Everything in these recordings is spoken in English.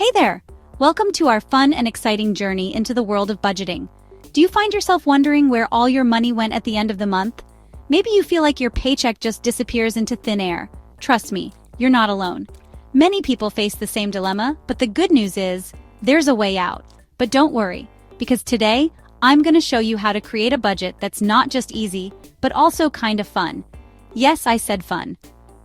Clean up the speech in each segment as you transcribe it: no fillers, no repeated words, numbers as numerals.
Hey there! Welcome to our fun and exciting journey into the world of budgeting. Do you find yourself wondering where all your money went at the end of the month? Maybe you feel like your paycheck just disappears into thin air. Trust me, you're not alone. Many people face the same dilemma, but the good news is, there's a way out. But don't worry, because today, I'm going to show you how to create a budget that's not just easy, but also kind of fun. Yes, I said fun.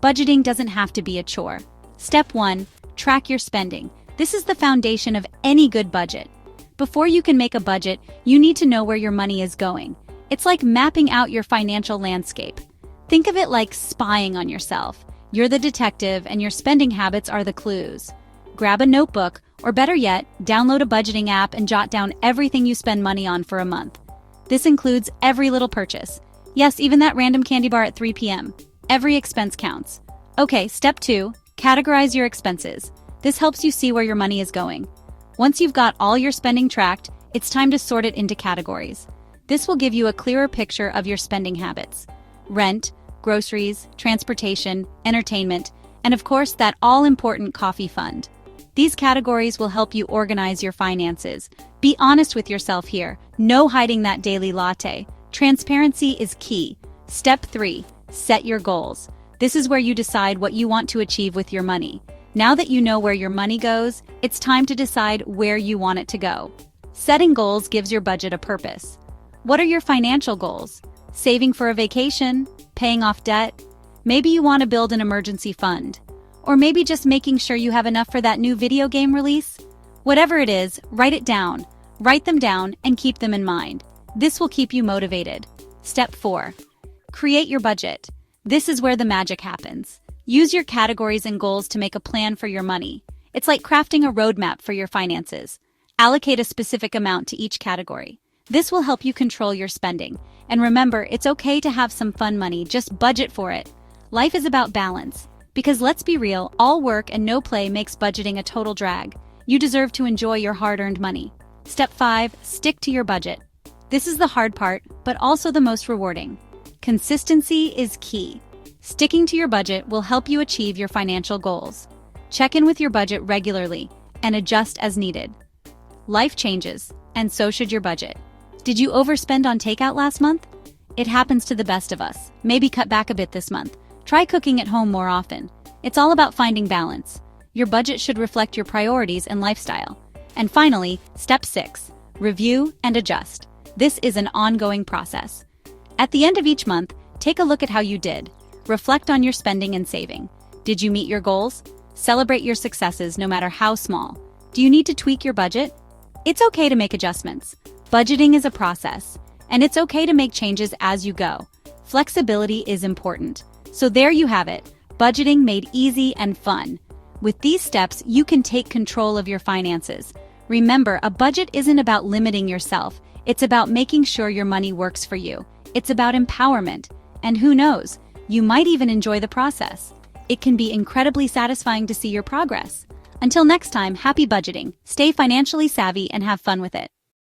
Budgeting doesn't have to be a chore. Step 1, track your spending. This is the foundation of any good budget. Before you can make a budget, you need to know where your money is going. It's like mapping out your financial landscape. Think of it like spying on yourself. You're the detective and your spending habits are the clues. Grab a notebook, or better yet, download a budgeting app and jot down everything you spend money on for a month. This includes every little purchase. Yes, even that random candy bar at 3 p.m. Every expense counts. Okay, step 2, categorize your expenses. This helps you see where your money is going. Once you've got all your spending tracked, it's time to sort it into categories. This will give you a clearer picture of your spending habits. Rent, groceries, transportation, entertainment, and of course that all-important coffee fund. These categories will help you organize your finances. Be honest with yourself here. No hiding that daily latte. Transparency is key. Step 3, set your goals. This is where you decide what you want to achieve with your money. Now that you know where your money goes, it's time to decide where you want it to go. Setting goals gives your budget a purpose. What are your financial goals? Saving for a vacation? Paying off debt? Maybe you want to build an emergency fund. Or maybe just making sure you have enough for that new video game release? Whatever it is, write it down. Write them down and keep them in mind. This will keep you motivated. Step 4. Create your budget. This is where the magic happens. Use your categories and goals to make a plan for your money. It's like crafting a roadmap for your finances. Allocate a specific amount to each category. This will help you control your spending. And remember, it's okay to have some fun money, just budget for it. Life is about balance. Because let's be real, all work and no play makes budgeting a total drag. You deserve to enjoy your hard-earned money. Step 5, stick to your budget. This is the hard part, but also the most rewarding. Consistency is key. Sticking to your budget will help you achieve your financial goals. Check in with your budget regularly and adjust as needed. Life changes, and so should your budget. Did you overspend on takeout last month? It happens to the best of us. Maybe cut back a bit this month. Try cooking at home more often. It's all about finding balance. Your budget should reflect your priorities and lifestyle. And finally, step 6, review and adjust. This is an ongoing process. At the end of each month, take a look at how you did. Reflect on your spending and saving. Did you meet your goals? Celebrate your successes no matter how small. Do you need to tweak your budget? It's okay to make adjustments. Budgeting is a process, and it's okay to make changes as you go. Flexibility is important. So there you have it, budgeting made easy and fun. With these steps, you can take control of your finances. Remember, a budget isn't about limiting yourself. It's about making sure your money works for you. It's about empowerment. And who knows, you might even enjoy the process. It can be incredibly satisfying to see your progress. Until next time, happy budgeting, stay financially savvy, and have fun with it.